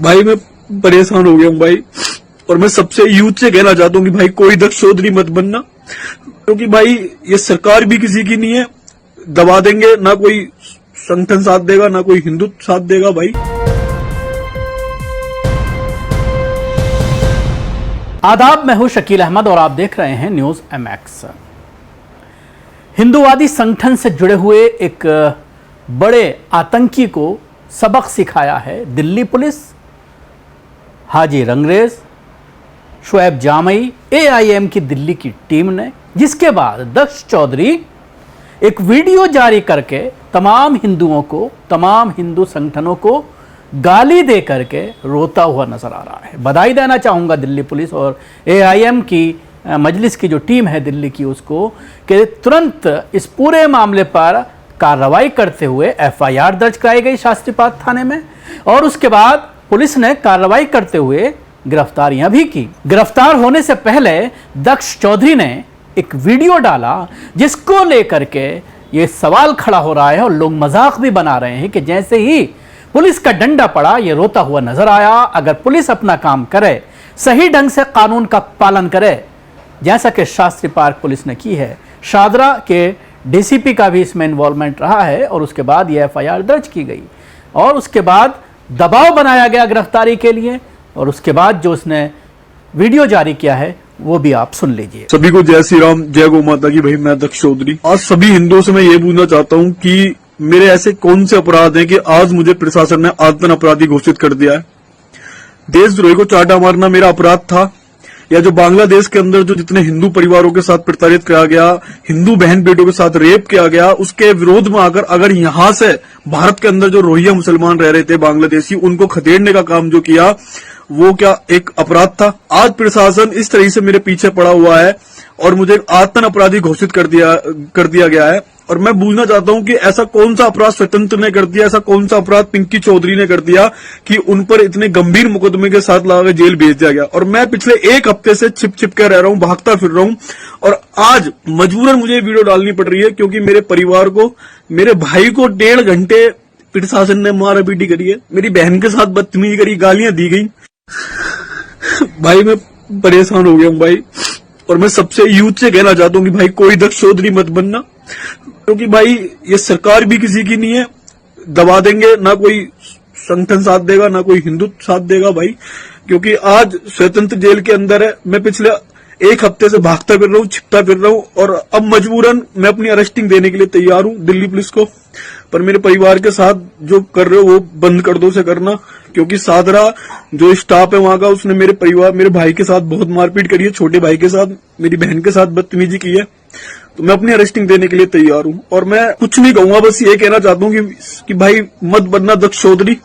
भाई मैं परेशान हो गया हूँ भाई, और मैं सबसे यूथ से कहना चाहता हूँ कि भाई कोई दक्ष चौधरी मत बनना, क्योंकि भाई ये सरकार भी किसी की नहीं है, दबा देंगे, ना कोई संगठन साथ देगा ना कोई हिंदुत्व साथ देगा भाई। आदाब, मैं हूं शकील अहमद और आप देख रहे हैं न्यूज MX। हिंदूवादी संगठन से जुड़े हुए एक बड़े आतंकी को सबक सिखाया है दिल्ली पुलिस। हाजी रंगरेज, शुएब जामई, AIM की दिल्ली की टीम ने, जिसके बाद दक्ष चौधरी एक वीडियो जारी करके तमाम हिंदुओं को, तमाम हिंदू संगठनों को गाली दे करके रोता हुआ नजर आ रहा है। बधाई देना चाहूंगा दिल्ली पुलिस और AIM की मजलिस की जो टीम है दिल्ली की, उसको कि तुरंत इस पूरे मामले पर कार्रवाई करते हुए FIR दर्ज कराई गई शास्त्री पार्क थाने में, और उसके बाद पुलिस ने कार्रवाई करते हुए गिरफ्तारियां भी की। गिरफ्तार होने से पहले दक्ष चौधरी ने एक वीडियो डाला जिसको लेकर के ये सवाल खड़ा हो रहा है और लोग मजाक भी बना रहे हैं कि जैसे ही पुलिस का डंडा पड़ा ये रोता हुआ नजर आया। अगर पुलिस अपना काम करे, सही ढंग से कानून का पालन करे, जैसा कि शास्त्री पार्क पुलिस ने की है, शादरा के DCP का भी इसमें इन्वॉल्वमेंट रहा है, और उसके बाद ये FIR दर्ज की गई और उसके बाद दबाव बनाया गया गिरफ्तारी के लिए, और उसके बाद जो उसने वीडियो जारी किया है वो भी आप सुन लीजिए। सभी को जय श्री राम, जय गौ माता की। भाई मैं दक्ष चौधरी आज सभी हिंदुओं से मैं ये पूछना चाहता हूँ कि मेरे ऐसे कौन से अपराध हैं कि आज मुझे प्रशासन ने आतंक अपराधी घोषित कर दिया है। देशद्रोही को चाटा मारना मेरा अपराध था, या जो बांग्लादेश के अंदर जो जितने हिंदू परिवारों के साथ प्रताड़ित किया गया, हिंदू बहन बेटों के साथ रेप किया गया, उसके विरोध में आकर अगर यहां से भारत के अंदर जो रोहिंग्या मुसलमान रह रहे थे बांग्लादेशी, उनको खदेड़ने का काम जो किया, वो क्या एक अपराध था? आज प्रशासन इस तरह से मेरे पीछे पड़ा हुआ है और मुझे आतंक अपराधी घोषित कर दिया गया है। और मैं पूछना चाहता हूं कि ऐसा कौन सा अपराध स्वतंत्र ने कर दिया, ऐसा कौन सा अपराध पिंकी चौधरी ने कर दिया कि उन पर इतने गंभीर मुकदमे के साथ लाकर जेल भेज दिया गया। और मैं पिछले एक हफ्ते से छिप कर रह रहा हूं, भागता फिर रहा हूं, और आज मजबूरन मुझे वीडियो डालनी पड़ रही है क्योंकि मेरे परिवार को, मेरे भाई को 1.5 घंटे प्रशासन ने मारा पीटी करी है, मेरी बहन के साथ बदतमीजी करी, गालियां दी गई। भाई मैं परेशान हो गया हूं भाई, और मैं सबसे यूथ से कहना चाहता हूं कि भाई कोई दक्ष चौधरी मत बनना, क्योंकि भाई ये सरकार भी किसी की नहीं है, दबा देंगे, ना कोई संगठन साथ देगा ना कोई हिंदुत्व साथ देगा भाई। क्योंकि आज स्वतंत्र जेल के अंदर है, मैं पिछले एक हफ्ते से भागता फिर रहा हूँ, छिपता फिर रहा हूँ, और अब मजबूरन मैं अपनी अरेस्टिंग देने के लिए तैयार हूँ दिल्ली पुलिस को। पर मेरे परिवार के साथ जो कर रहे हो वो बंद कर दो से करना, क्योंकि सादरा जो स्टाफ है वहां का, उसने मेरे परिवार, मेरे भाई के साथ बहुत मारपीट करी है, छोटे भाई के साथ, मेरी बहन के साथ बदतमीजी की है। तो मैं अपनी अरेस्टिंग देने के लिए तैयार हूँ, और मैं कुछ नहीं कहूंगा, बस ये कहना चाहता हूँ कि भाई मत बनना दक्ष चौधरी,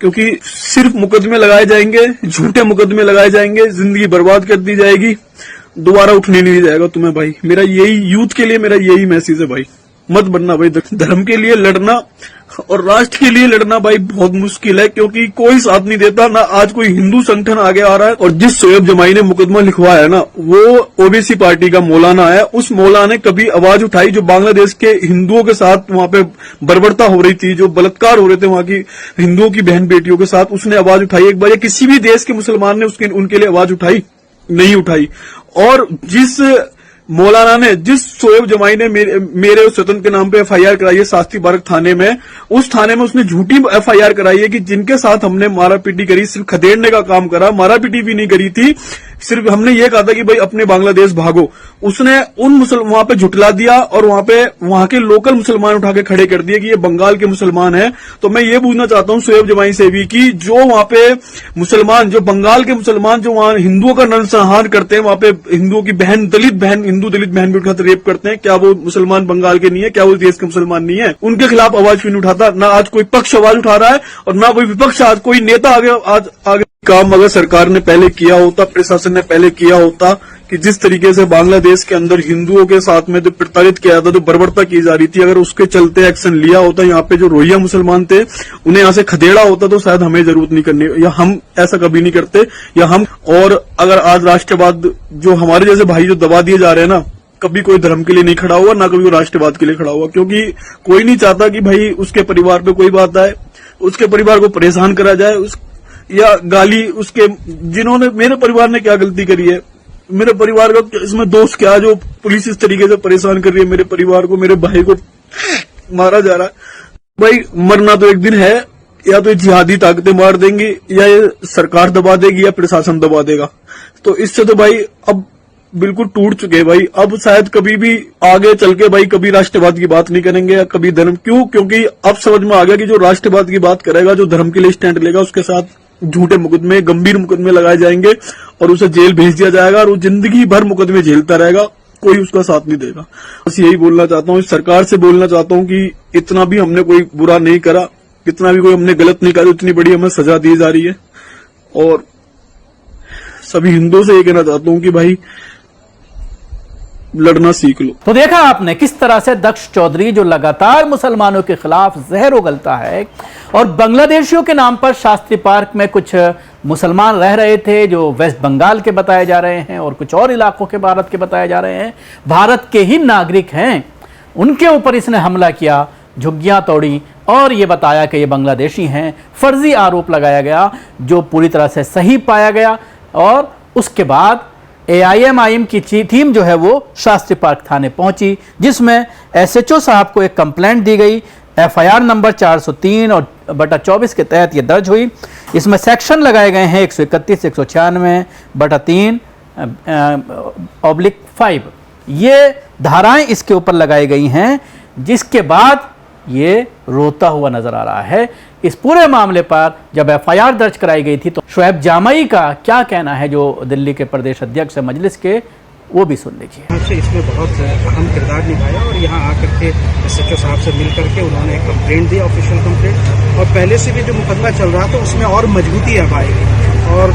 क्योंकि सिर्फ मुकदमे लगाए जाएंगे, झूठे मुकदमे लगाए जाएंगे, जिंदगी बर्बाद कर दी जाएगी, दोबारा उठने नहीं जाएगा तुम्हें भाई। मेरा यही यूथ के लिए मेरा यही मैसेज है भाई, मत बनना भाई। धर्म के लिए लड़ना और राष्ट्र के लिए लड़ना भाई बहुत मुश्किल है, क्योंकि कोई साथ नहीं देता, ना आज कोई हिंदू संगठन आगे आ रहा है। और जिस शुएब जमाई ने मुकदमा लिखवाया है ना, वो OBC पार्टी का मौलाना है। उस मौलाना ने कभी आवाज उठाई जो बांग्लादेश के हिंदुओं के साथ वहां पे बर्बरता हो रही थी, जो बलात्कार हो रहे थे वहां की हिंदुओं की बहन बेटियों के साथ, उसने आवाज उठाई एक बार? या किसी भी देश के मुसलमान ने उनके लिए आवाज उठाई? नहीं उठाई। और जिस मौलाना ने, जिस शुएब जमाई ने मेरे स्वतंत्र के नाम पे FIR कराई है शास्त्री पार्क थाने में, उस थाने में उसने झूठी FIR कराई है कि जिनके साथ हमने मारा पीटी करी, सिर्फ खदेड़ने का काम करा, मारा पीटी भी नहीं करी थी, सिर्फ हमने ये कहा था कि भाई अपने बांग्लादेश भागो। उसने उन वहां पे झुटला दिया और वहां के लोकल मुसलमान उठा के खड़े कर दिए कि ये बंगाल के मुसलमान हैं। तो मैं ये पूछना चाहता हूं शुएब जमाई से भी कि जो वहां पे मुसलमान, जो बंगाल के मुसलमान जो वहां हिंदुओं का नरसंहार करते हैं, वहां पे हिंदुओं की बहन, हिंदू दलित बहन बेटों के साथ रेप करते हैं, क्या वो मुसलमान बंगाल के नहीं है? क्या वो देश के मुसलमान नहीं है? उनके खिलाफ आवाज क्यों नहीं उठाता? ना आज कोई पक्ष आवाज उठा रहा है और ना कोई विपक्ष, आज कोई नेता आगे काम अगर सरकार ने पहले किया होता, प्रशासन ने पहले किया होता, कि जिस तरीके से बांग्लादेश के अंदर हिंदुओं के साथ में जो प्रताड़ित किया था, जो बर्बरता की जा रही थी, अगर उसके चलते एक्शन लिया होता, यहाँ पे जो रोहिंग्या मुसलमान थे उन्हें यहाँ से खदेड़ा होता, तो शायद हमें जरूरत नहीं करनी, या हम ऐसा कभी नहीं करते, या हम। और अगर आज राष्ट्रवाद, जो हमारे जैसे भाई जो दबा दिए जा रहे हैं ना, कभी कोई धर्म के लिए नहीं खड़ा हुआ, ना कभी वो राष्ट्रवाद के लिए खड़ा हुआ, क्योंकि कोई नहीं चाहता कि भाई उसके परिवार पे कोई बात आए, उसके परिवार को परेशान करा जाए, या गाली उसके, जिन्होंने, मेरे परिवार ने क्या गलती करी है, मेरे परिवार का इसमें दोष क्या, जो पुलिस इस तरीके से परेशान कर रही है मेरे परिवार को, मेरे भाई को मारा जा रहा है। भाई मरना तो एक दिन है, या तो जिहादी ताकतें मार देंगी, या ये सरकार दबा देगी, या प्रशासन दबा देगा। तो इससे तो भाई अब बिल्कुल टूट चुके हैं भाई। अब शायद कभी भी आगे चल के भाई कभी राष्ट्रवाद की बात नहीं करेंगे, या कभी धर्म, क्यों? क्योंकि अब समझ में आ गया कि जो राष्ट्रवाद की बात करेगा, जो धर्म के लिए स्टैंड लेगा, उसके साथ झूठे मुकदमे, गंभीर मुकदमे लगाए जाएंगे और उसे जेल भेज दिया जाएगा, और वो जिंदगी भर मुकदमे झेलता रहेगा, कोई उसका साथ नहीं देगा। बस यही बोलना चाहता हूँ, सरकार से बोलना चाहता हूँ कि इतना भी हमने कोई बुरा नहीं करा, इतना भी कोई हमने गलत नहीं करा, इतनी बड़ी हमें सजा दी जा रही है। और सभी हिंदुओं से ये कहना चाहता हूँ कि भाई लड़ना सीख लो। तो देखा आपने किस तरह से दक्ष चौधरी, जो लगातार मुसलमानों के खिलाफ जहर उगलता है, और बांग्लादेशियों के नाम पर शास्त्री पार्क में कुछ मुसलमान रह रहे थे जो वेस्ट बंगाल के बताए जा रहे हैं, और कुछ और इलाकों के भारत के बताए जा रहे हैं, भारत के ही नागरिक हैं, उनके ऊपर इसने हमला किया, झुग्गियां तोड़ी और ये बताया कि ये बांग्लादेशी हैं। फर्जी आरोप लगाया गया जो पूरी तरह से सही पाया गया, और उसके बाद AIMIM की टीम जो है वो शास्त्री पार्क थाने पहुंची, जिसमें SHO साहब को एक कंप्लेंट दी गई। FIR नंबर 403 और बटा 24 के तहत ये दर्ज हुई। इसमें सेक्शन लगाए गए हैं 131, 196 बटा 3 /5, ये धाराएं इसके ऊपर लगाई गई हैं, जिसके बाद ये रोता हुआ नजर आ रहा है। इस पूरे मामले पर जब FIR दर्ज कराई गई थी तो शुएब जामई का क्या कहना है, जो दिल्ली के प्रदेश अध्यक्ष है मजलिस के, वो भी सुन लीजिए। इसमें बहुत अहम किरदार निभाया, और यहाँ आकर के SHO साहब से मिल करके उन्होंने एक कंप्लेंट दी, ऑफिशियल कंप्लेंट, और पहले से भी जो मुकदमा चल रहा था उसमें और मजबूती अब आएगी, और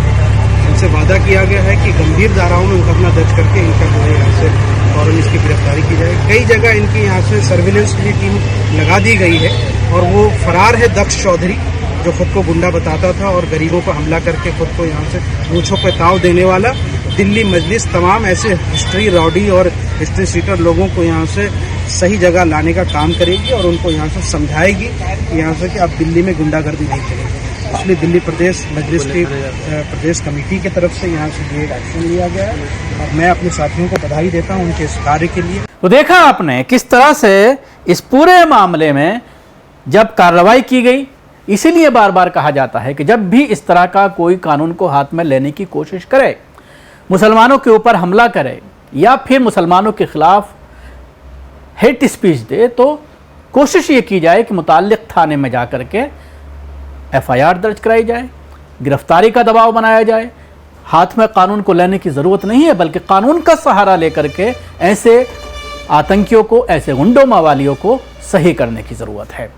उनसे वादा किया गया है कि गंभीर धाराओं में मुकदमा दर्ज करके इनका जो है यहाँ से फौरन इसकी गिरफ्तारी की जाए। कई जगह इनकी यहाँ से सर्विलेंस की टीम लगा दी गई है, और वो फरार है दक्ष चौधरी, जो खुद को गुंडा बताता था और गरीबों पर हमला करके खुद को यहाँ से मूंछों पे ताव देने वाला। दिल्ली मजलिस तमाम ऐसे हिस्ट्री रॉडी और हिस्ट्री सीटर लोगों को यहाँ से सही जगह लाने का काम करेगी, और उनको यहाँ से समझाएगी यहाँ से कि अब दिल्ली में गुंडागर्दी नहीं चलेगी। इसलिए दिल्ली प्रदेश मजलिस की प्रदेश कमेटी की तरफ से यहाँ से ये एक्शन लिया गया है, और मैं अपने साथियों को बधाई देता हूँ उनके इस कार्य के लिए। तो देखा आपने किस तरह से इस पूरे मामले में जब कार्रवाई की गई, इसीलिए बार बार कहा जाता है कि जब भी इस तरह का कोई कानून को हाथ में लेने की कोशिश करे, मुसलमानों के ऊपर हमला करे, या फिर मुसलमानों के खिलाफ हेट स्पीच दे, तो कोशिश ये की जाए कि मुताल्लिक थाने में जाकर के FIR दर्ज कराई जाए, गिरफ्तारी का दबाव बनाया जाए। हाथ में कानून को लेने की ज़रूरत नहीं है, बल्कि कानून का सहारा लेकर के ऐसे आतंकियों को, ऐसे गुंडों मवालियों को सही करने की ज़रूरत है।